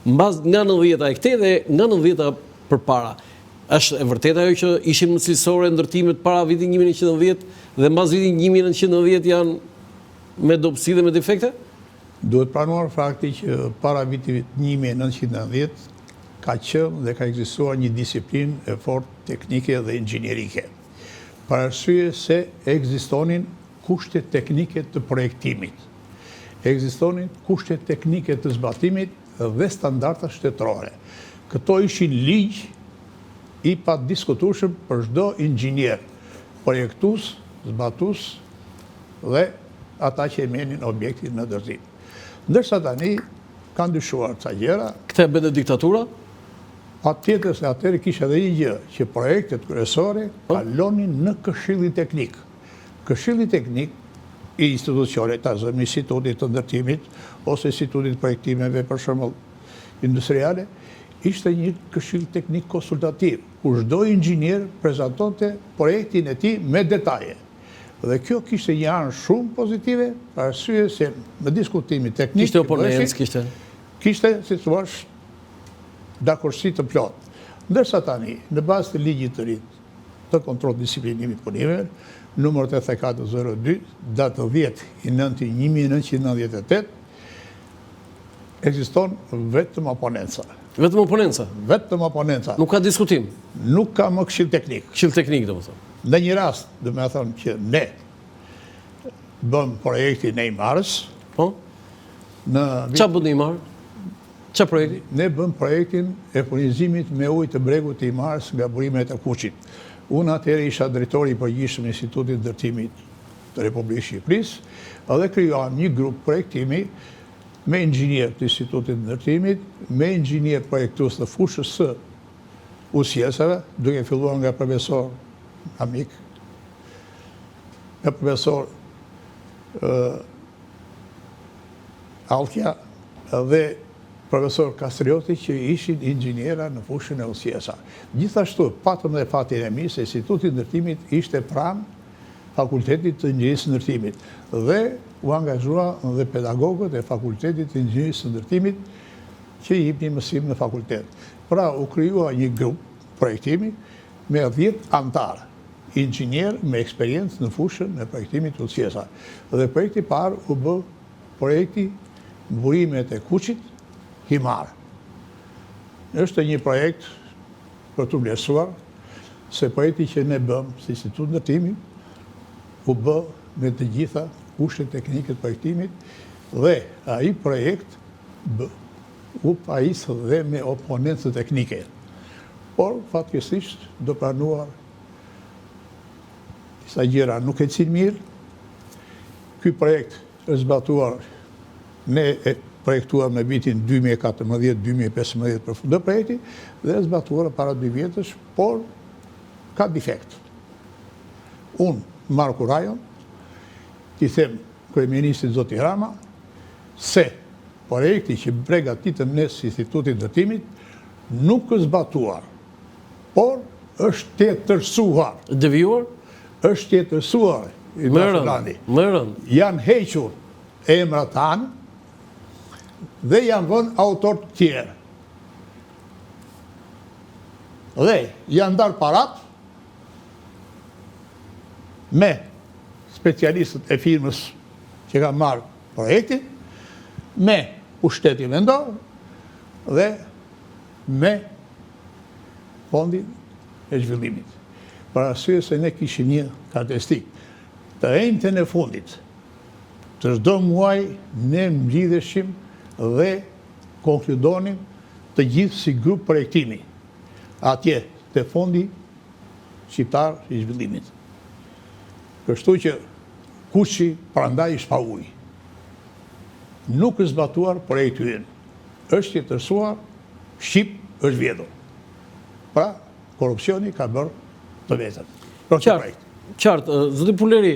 mbas nga 90-a e këtej dhe nga 90-a përpara. Është e vërtetë ajo që ishin më cilësore ndërtimet para vitit 1990 dhe mbas vitit 1990 janë me dobësi dhe me defekte? Duhet pranuar fakti që para vitit 1990 ka qenë dhe ka ekzistuar një disiplinë e fortë teknike dhe inxhinierike. Për arsye se ekzistonin kushte teknike të projektimit. Ekzistonin kushte teknike të zbatimit dhe standarda shtetërore. Këto ishin ligj i pa diskutueshëm për çdo inxhinier, projektues, zbatues dhe ata që e merrnin objektin në dorëzim. Ndërsa tani kanë ndryshuar ca gjëra. Këtë e bënë diktatura? Patjetër se atëherë kishte edhe një gjë, që projektet kryesore kalonin në këshillin teknik. Këshilli teknik i institucionit, ta zëmë institutit të ndërtimit ose institutit projektimeve për shembull industriale, ishte një këshill teknik konsultativ, ku çdo inxhinier prezantonte projektin e tij me detaje. Dhe kjo kishte një anë shumë pozitive, për arsye se në diskutimin teknik kishte oponencë, kishte, si thua, dakordsi të plotë. Ndërsa tani, në bazë të ligjit të ri të kontrollit disiplinimit punimeve, numër 8402, datë 10/9/1998, ekziston vetëm oponenca. Vetëm oponenca? Vetëm oponenca. Nuk ka diskutim? Nuk ka më këshill teknik. Këshill teknik, domethënë. Në një rast, do me thonë që ne bëm projektin Neymarës. Po? Qa bëm Neymar? Qa projekti? Ne bëm projektin e furnizimit me ujë të bregut të Neymarës nga burimet e Kuqit. Unë atëherë isha drejtori i përgjithshëm i Institutit të Ndërtimit të Republikës Shqipërisë, edhe krijuam një grup projektimi me inxhinier të Institutit të Ndërtimit, me inxhinier projektues të fushës së UCS-ave, duke filluar nga profesor amik, nga profesor Altja dhe profesor Kastrioti që ishin inxhiniera në fushën e UCS-a. Gjithashtu, patëm dhe fatin e mirë se Instituti i Ndërtimit ishte pranë Fakultetit të Inxhinierisë së Ndërtimit dhe u angazhua dhe pedagogët e Fakultetit të Inxhinierisë së Ndërtimit që i jepnin mësim në fakultet. Pra, u krijua një grup projektimi me 10 antarë, inxhinier me eksperiencë në fushën e projektimit të UCS-a. Dhe projekti parë u bë projekti mburimet e Kuqit, Himar. Është një projekt për të vlerësuar se projekti që ne bëm si Institut Ndërtimi u bë me të gjitha kushtet teknike të projektimit dhe ai projekt u pajis dhe me oponencë teknike. Por, fatkeqësisht, do pranuar disa gjëra nuk e cilë mirë. Ky projekt është zbatuar, ne e projektuar në vitin 2014-2015 për fundë projekti dhe është zbatuar para 2 vjetësh, por ka defekt. Unë, Marku Rajon, ti them kryeministit Zoti Rama, se projekti që përgatitëm ne si Institutit të Ndërtimit nuk është zbatuar, por është tetërsuar. Devijuar? Është tetërsuar. Mërën. Janë hequr emrat tanë dhe janë vënë autor të tjerë. Dhe janë ndarë parat me specialistët e firmës që kanë marrë projektin, me pushtetin vendor dhe me fondin e zhvillimit. Për arsye se ne kishim një karakteristikë. Të enjtën e fundit, të çdo muaj ne mblidheshim dhe konkludonim të gjithë si grup projektimi atje te Fondi Shqiptar i Zhvillimit. Kështu që Kuqi prandaj është pa ujë. Nuk është zbatuar projekti ynë. Është jetërsuar, Shqip është vjedhur. Pra, korupcioni ka bërë të vetën. Qartë, zoti Puleri,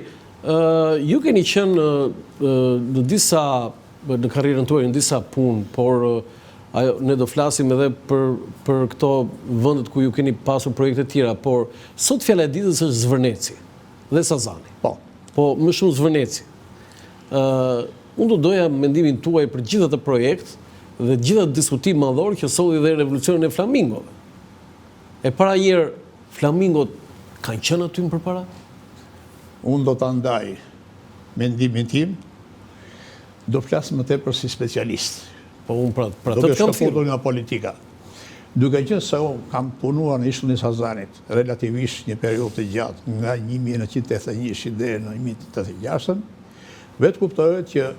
ju keni qenë në karrierën tuaj në disa punë, por ne do flasim edhe për këto vendet ku ju keni pasur projekte tjera, por sot fjala e ditës është Zvërneci dhe Sazani. Po më shumë Zvërneci. Unë do doja mendimin tuaj për gjithë atë projekt dhe gjitha diskutim madhor që solli dhe revolucionin e flamingove. E para njerë, flamingot kanë qenë aty më përpara? Unë do të ndaj mendimin tim, do flasë më tepër si specialist. Po unë pra Do të të kam shkëputur thirrë. nga politika. Duke qenë se unë kam punuar në Ishullin e Sazanit, relativisht një periudhë të gjatë, nga 1981 deri në 1986, vetë kuptohet që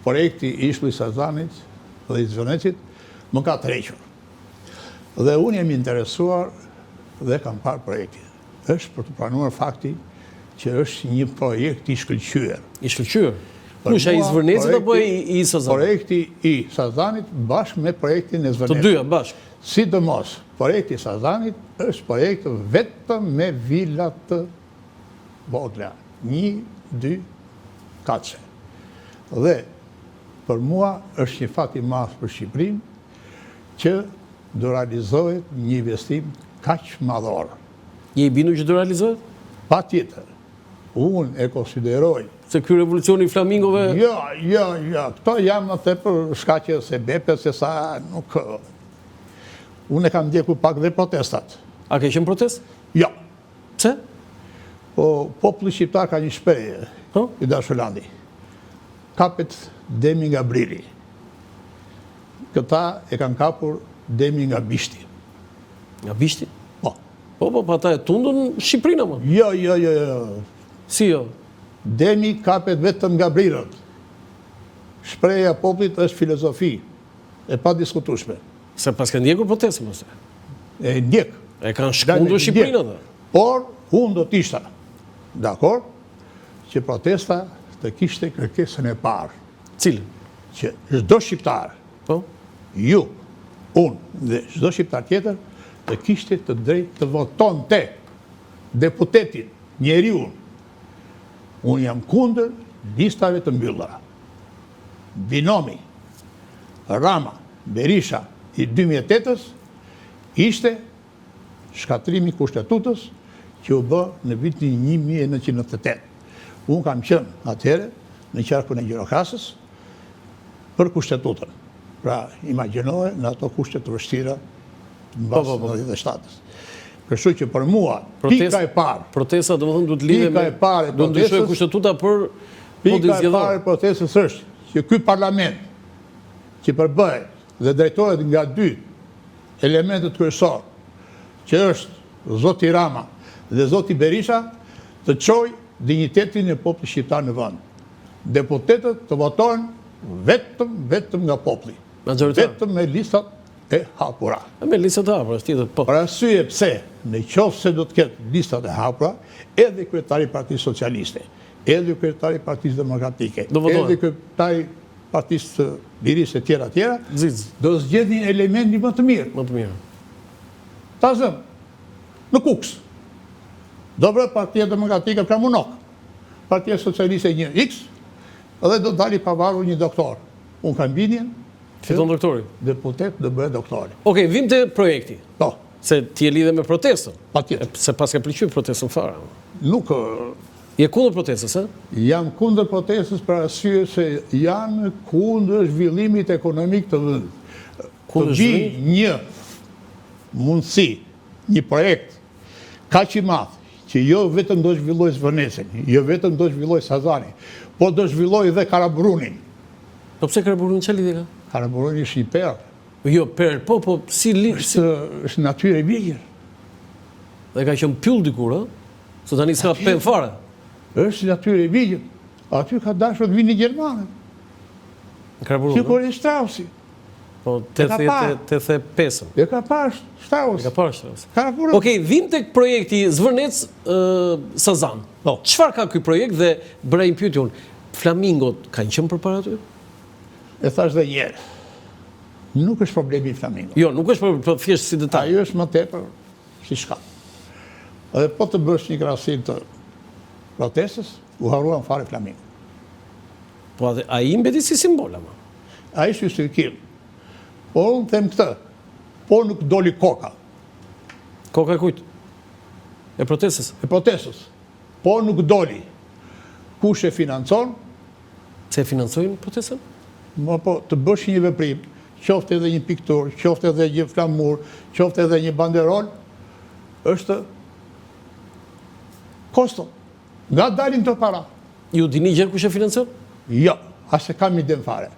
projekti i Ishullit të Sazanit dhe i Zvërnecit më ka tërhequr. Dhe unë jam interesuar dhe kam parë projektin. Është për të pranuar fakti që është një projekt i shkëlqyer. I shkëlqyer. Për Kush ai i mua, Zvërnecit apo projekti- i Sazanit? Projekti i Sazanit bashkë me projektin e Të Zvërnecit. dyja bashkë. Sidomos, projekti i Sazanit është projekt vetëm me vilat të vogla. 1, 2, 4. Dhe për mua është një fat i madh për Shqipërinë që do realizohet një investim kaq madhor. Je i bindur që do realizohet? Patjetër. Unë e konsideroj. Se ky revolucioni i flamingove Jo. Këto janë më tepër shkaqe se bepe, se sa nuk... Unë e kam ndjekur pak dhe protestat. a ke qenë protest? Jo. Pse? Po, populli shqiptar ka një shprehje, Po? i dashur Landi. Kapet demi nga briri. Këta e kanë kapur demi nga bishti. Nga bishti? Po. Po, ata e tundën Shqipërinë ama. Jo. Si jo? Demi kapet vetëm nga brirët. Shprehja e popullit është filozofi, e pa diskutueshme. Se pas kanë ndjekur protestën mos. E ndjek. E kanë shkundur Shqipërinë atë. Por, unë do t'ishta, dakor, që protesta të kishte kërkesën e parë, Cilën? që çdo shqiptar, Po? ju, unë dhe çdo shqiptar tjetër, të kishte të drejtë të votonte deputetin, njeriun. Unë jam kundër listave të mbyllura. Binomi, Rama, Berisha i 2008-ës ishte shkatrimi kushtetutës që u bë në vitin 1998. Unë kam qenë atëherë në qarkun e Gjirokastës për kushtetutën. Pra, imagjinoje në ato kushtet të vështira në basë në 97-ës. Kështu që për mua, pika e parë, Protesta do të thonë duhet lidhe Pika e parë e do ndryshojë protestës- kushtetuta për pika e parë e protestës është që ky parlament që përbëhet dhe drejtohet nga dy elementet kryesor, që është zoti Rama dhe zoti Berisha, të çojë dinjitetin e popullit shqiptar në vend. Deputetët të votojnë vetëm nga populli. Majoritar. Vetëm me listat e hapura. Me listat e hapura, tjetër po. Për arsye pse, në qoftë se do të ketë listat e hapura, edhe kryetari i Partisë Socialiste, edhe kryetari i Partisë Demokratike, Do votojnë. edhe kryetari i Partisë të Lirisë e tjera, Ziz, do zgjedhin elementin më të mirë. më të mirë. Ta zëm, në kuks. Do vret Partia Demokratike pra munok. Partia Socialiste një X, edhe do dali pavarur një doktor. Unë kam bindjen, Fiton doktori. deputet do bëhet doktori. Okej, vim te projekti. Po, Se ti e lidhe me protestën. patjetër. Se pas ka pëlqyer protestën fare. Nuk Je kundër protestës, a? jam kundër protestës për arsye se janë kundër zhvillimit ekonomik të vendit. Kundër Të vi një mundësi, një projekt kaq i madh, që jo vetëm do zhvilloj Zvërnecin, jo vetëm do zhvilloj Sazanin, po do zhvilloj dhe Karabrunin. Po pse Karaburrin çfarë lidhje ka? Karabruni është një perë, Jo, po si është natyrë e vjetër. dhe ka qenë pyll dikur, ë? Se tani s'ka pen fare. Është natyrë e vjetër. Aty ka dashur të vinë gjermanët, Karaburrin. si kur e Strausi. Po ka parë. 85-ën. E ka parë Strausi. Ka parë Strauss. Karaburun. Okej, vim tek projekti Zvërnec Sazan. Po. Çfarë ka ky projekt dhe bëra një pyetje unë. Flamingot kanë qenë përpara aty? E thash dhe njerë, nuk është problemi i flamingo. Jo, nuk është për thjesht si detaj. Ajo është më tepër si shkallë. Edhe po të bësh një krahasim të protestës, u harruan fare flamingo. Po ai mbeti si simbol ama. Ai është justifikim. Po unë them këtë, po nuk doli koka Koka e kujt? E protestës. e protestës, po nuk doli. Kush e financon? Se financojnë protestën? Po të bësh një veprim qoftë edhe një piktur, qoftë edhe një flamur, qoftë edhe një banderol, është kosto. Nga dalin të para. Ju dini gjë kush e financion? Jo, as e kam idem fare.